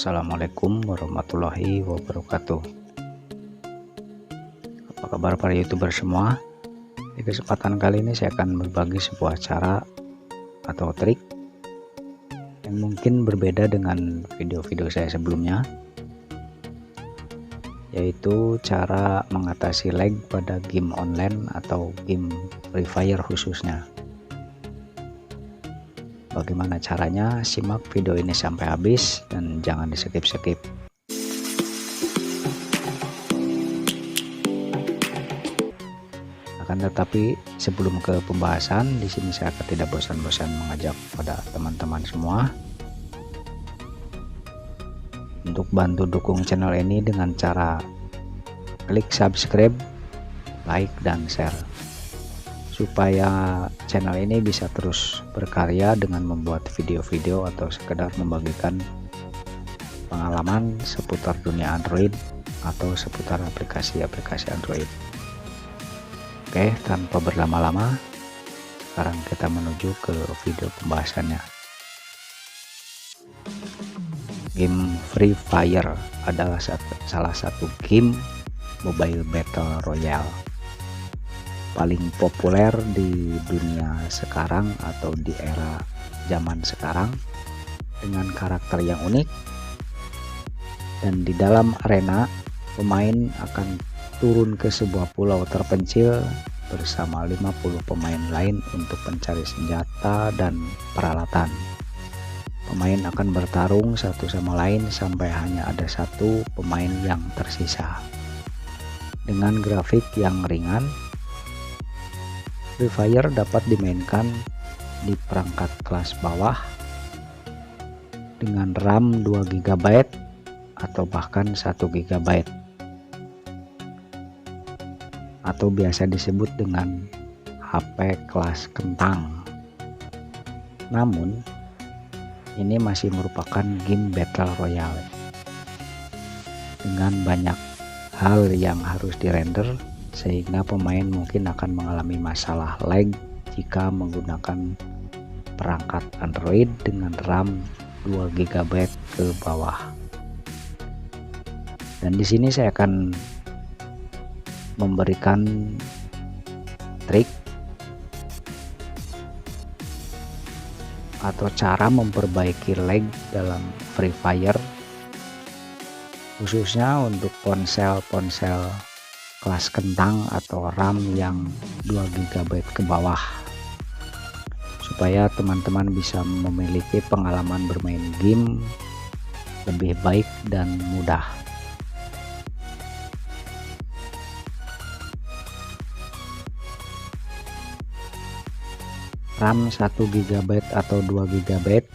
Assalamualaikum warahmatullahi wabarakatuh. Apa kabar para youtuber semua? Di kesempatan kali ini saya akan berbagi sebuah cara atau trik yang mungkin berbeda dengan video-video saya sebelumnya, yaitu cara mengatasi lag pada game online atau game Free Fire khususnya. Bagaimana caranya? Simak video ini sampai habis dan jangan di skip-skip. Akan tetapi sebelum ke pembahasan, di sini saya akan tidak bosan-bosan mengajak pada teman-teman semua untuk bantu dukung channel ini dengan cara klik subscribe, like, dan share, supaya channel ini bisa terus berkarya dengan membuat video-video atau sekedar membagikan pengalaman seputar dunia Android atau seputar aplikasi-aplikasi Android. Oke, tanpa berlama-lama, sekarang kita menuju ke video pembahasannya. Game Free Fire adalah salah satu game mobile battle royale paling populer di dunia sekarang atau di era zaman sekarang, dengan karakter yang unik. Dan di dalam arena, pemain akan turun ke sebuah pulau terpencil bersama 50 pemain lain untuk mencari senjata dan peralatan. Pemain akan bertarung satu sama lain sampai hanya ada satu pemain yang tersisa. Dengan grafik yang ringan, Free Fire dapat dimainkan di perangkat kelas bawah dengan RAM 2 GB atau bahkan 1 GB, atau biasa disebut dengan HP kelas kentang. Namun ini masih merupakan game battle royale dengan banyak hal yang harus dirender, sehingga pemain mungkin akan mengalami masalah lag jika menggunakan perangkat Android dengan RAM 2 GB ke bawah. Dan di sini saya akan memberikan trik atau cara memperbaiki lag dalam Free Fire, khususnya untuk ponsel-ponsel kelas kentang atau RAM yang 2 GB ke bawah, supaya teman-teman bisa memiliki pengalaman bermain game lebih baik dan mudah. RAM 1 GB atau 2 GB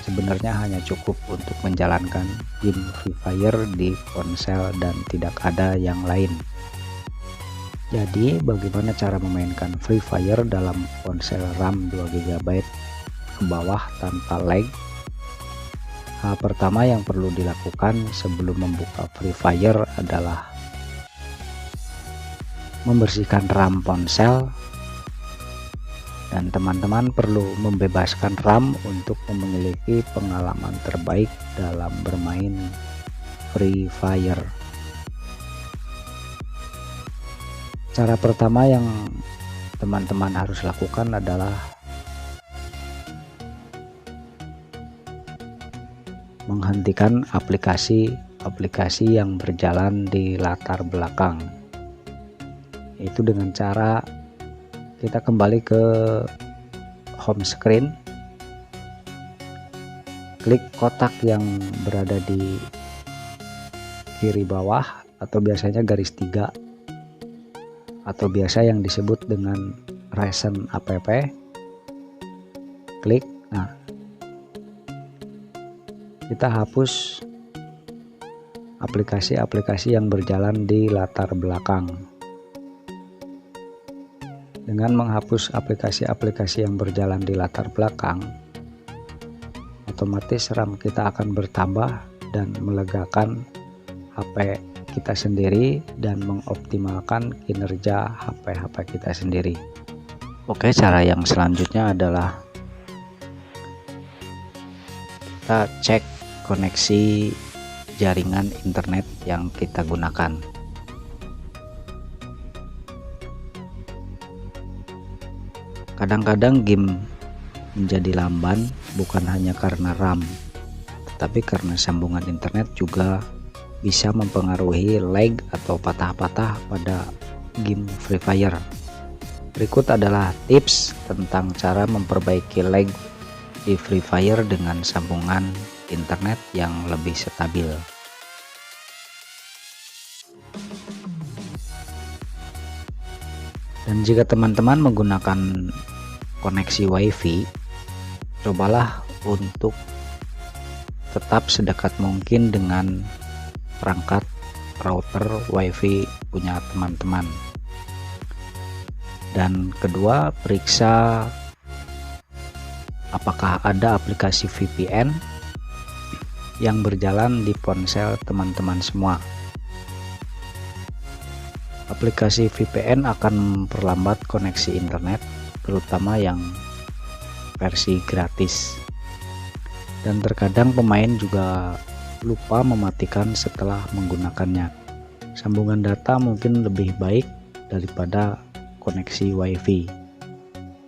sebenarnya hanya cukup untuk menjalankan game Free Fire di ponsel dan tidak ada yang lain. Jadi bagaimana cara memainkan Free Fire dalam ponsel RAM 2 GB ke bawah tanpa lag? Hal pertama yang perlu dilakukan sebelum membuka Free Fire adalah membersihkan RAM ponsel, dan teman-teman perlu membebaskan RAM untuk memiliki pengalaman terbaik dalam bermain Free Fire. Cara pertama yang teman-teman harus lakukan adalah menghentikan aplikasi-aplikasi yang berjalan di latar belakang. Itu dengan cara kita kembali ke home screen, klik kotak yang berada di kiri bawah atau biasanya garis 3, atau biasa yang disebut dengan recent app. Klik. Nah, kita hapus aplikasi-aplikasi yang berjalan di latar belakang. Dengan menghapus aplikasi-aplikasi yang berjalan di latar belakang, otomatis RAM kita akan bertambah dan melegakan HP kita sendiri dan mengoptimalkan kinerja HP kita sendiri. Oke, cara yang selanjutnya adalah kita cek koneksi jaringan internet yang kita gunakan. Kadang-kadang game menjadi lamban bukan hanya karena RAM, tetapi karena sambungan internet juga bisa mempengaruhi lag atau patah-patah pada game Free Fire. Berikut adalah tips tentang cara memperbaiki lag di Free Fire dengan sambungan internet yang lebih stabil. Dan jika teman-teman menggunakan koneksi WiFi, cobalah untuk tetap sedekat mungkin dengan perangkat router WiFi punya teman-teman. Dan kedua, periksa apakah ada aplikasi VPN yang berjalan di ponsel teman-teman semua. Aplikasi VPN akan memperlambat koneksi internet, terutama yang versi gratis. Dan terkadang pemain juga lupa mematikan setelah menggunakannya. Sambungan data mungkin lebih baik daripada koneksi WiFi.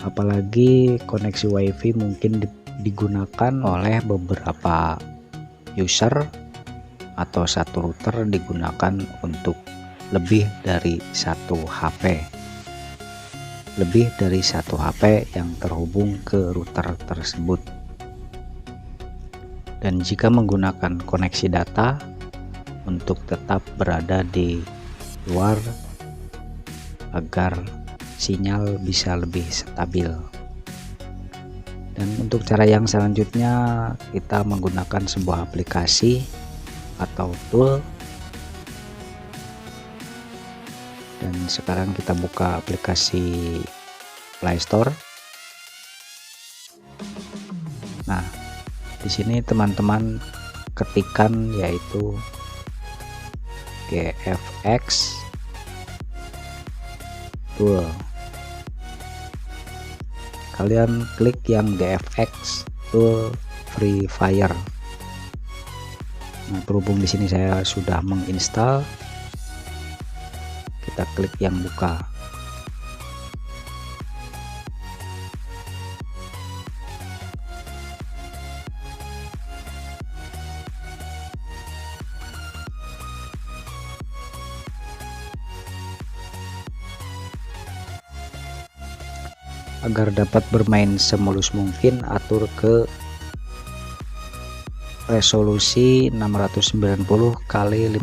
Apalagi koneksi WiFi mungkin digunakan oleh beberapa user atau satu router digunakan untuk lebih dari satu HP. Lebih dari satu HP yang terhubung ke router tersebut. Dan jika menggunakan koneksi data untuk tetap berada di luar agar sinyal bisa lebih stabil. Dan untuk cara yang selanjutnya, kita menggunakan sebuah aplikasi atau tool. Dan sekarang kita buka aplikasi Play Store. Nah, di sini teman-teman ketikkan yaitu GFX Tool. Kalian klik yang GFX Tool Free Fire. Nah, berhubung di sini saya sudah menginstal, kita klik yang buka. Agar dapat bermain semulus mungkin, atur ke resolusi 690 x 540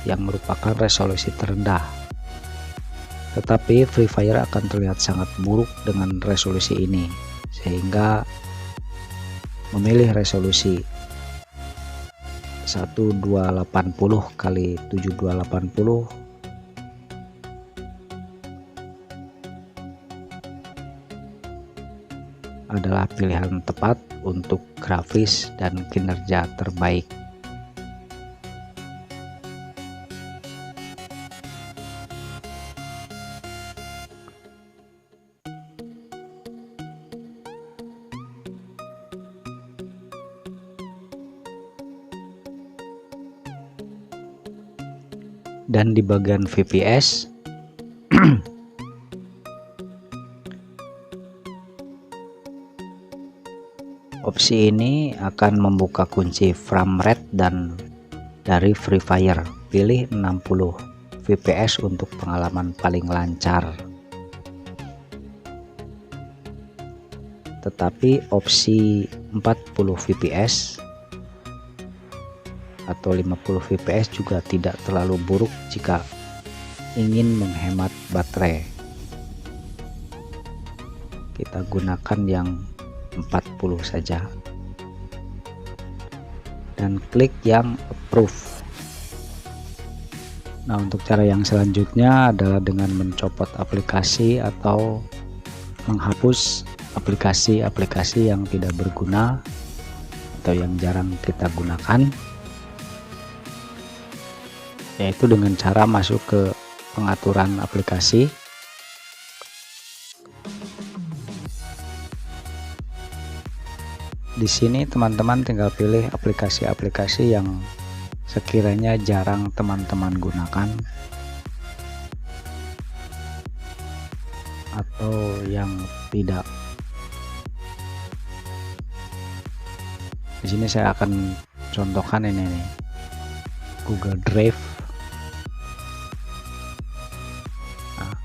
yang merupakan resolusi terendah. Tetapi Free Fire akan terlihat sangat buruk dengan resolusi ini, sehingga memilih resolusi 1280 x 7280 adalah pilihan tepat untuk grafis dan kinerja terbaik. Dan di bagian VPS opsi ini akan membuka kunci frame rate dan dari Free Fire. Pilih 60 fps untuk pengalaman paling lancar. Tetapi opsi 40 fps atau 50 fps juga tidak terlalu buruk jika ingin menghemat baterai. Kita gunakan yang 40 saja dan klik yang approve. Nah, untuk cara yang selanjutnya adalah dengan mencopot aplikasi atau menghapus aplikasi-aplikasi yang tidak berguna atau yang jarang kita gunakan, yaitu dengan cara masuk ke pengaturan aplikasi. Di sini teman-teman tinggal pilih aplikasi-aplikasi yang sekiranya jarang teman-teman gunakan atau yang tidak. Di sini saya akan contohkan ini nih, Google Drive. Nah,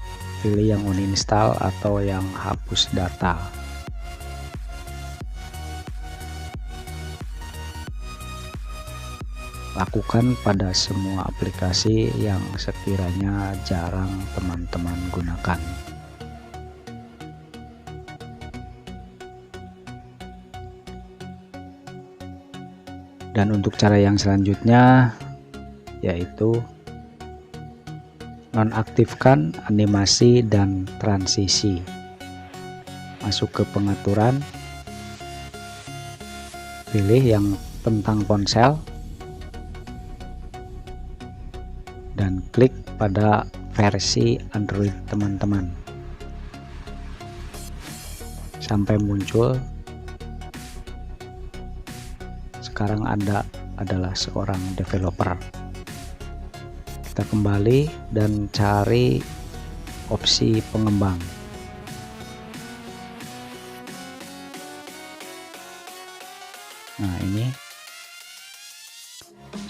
pilih yang uninstall atau yang hapus data. Lakukan pada semua aplikasi yang sekiranya jarang teman-teman gunakan. Dan untuk cara yang selanjutnya yaitu nonaktifkan animasi dan transisi. Masuk ke pengaturan, pilih yang tentang ponsel dan klik pada versi Android teman-teman sampai muncul. Sekarang Anda adalah seorang developer. Kita kembali dan cari opsi pengembang. Nah, ini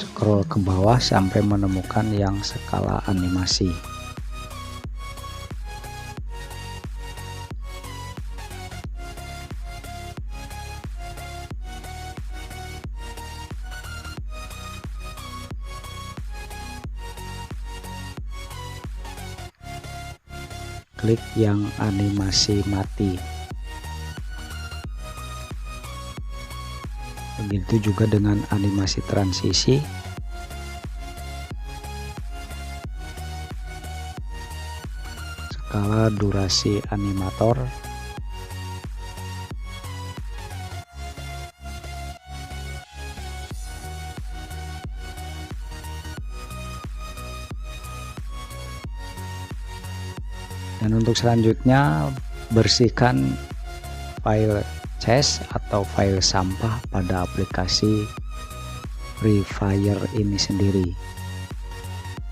scroll ke bawah sampai menemukan yang skala animasi. Klik yang animasi mati. Begitu juga dengan animasi transisi. Skala durasi animator. Dan untuk selanjutnya, bersihkan file cache atau file sampah pada aplikasi Free Fire ini sendiri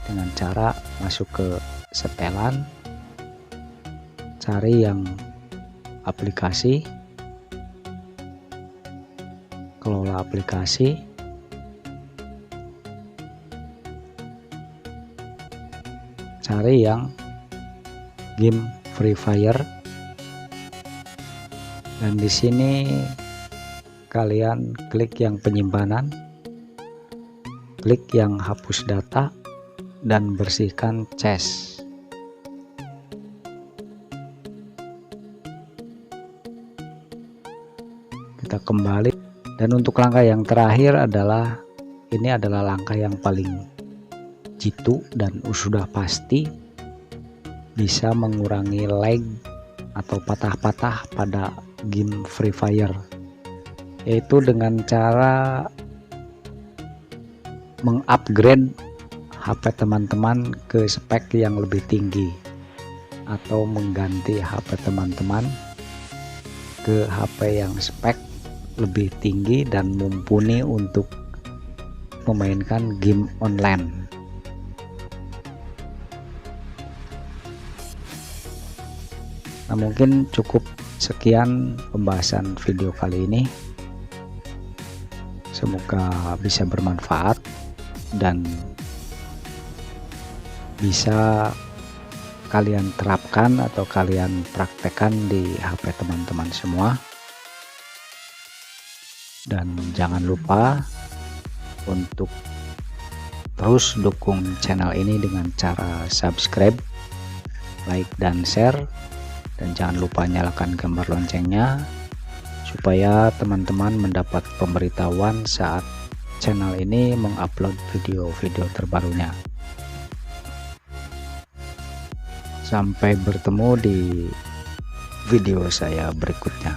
dengan cara masuk ke setelan, cari yang aplikasi, kelola aplikasi, cari yang game Free Fire, dan di sini kalian klik yang penyimpanan, klik yang hapus data, dan bersihkan cache. Kita kembali, dan untuk langkah yang terakhir adalah ini adalah langkah yang paling jitu dan sudah pasti bisa mengurangi lag atau patah-patah pada game Free Fire, yaitu dengan cara mengupgrade HP teman-teman ke spek yang lebih tinggi atau mengganti HP teman-teman ke HP yang spek lebih tinggi dan mumpuni untuk memainkan game online. Nah, mungkin cukup sekian pembahasan video kali ini. Semoga bisa bermanfaat dan bisa kalian terapkan atau kalian praktekkan di HP teman-teman semua. Dan jangan lupa untuk terus dukung channel ini dengan cara subscribe, like, dan share. Dan jangan lupa nyalakan gambar loncengnya supaya teman-teman mendapat pemberitahuan saat channel ini mengupload video-video terbarunya. Sampai bertemu di video saya berikutnya.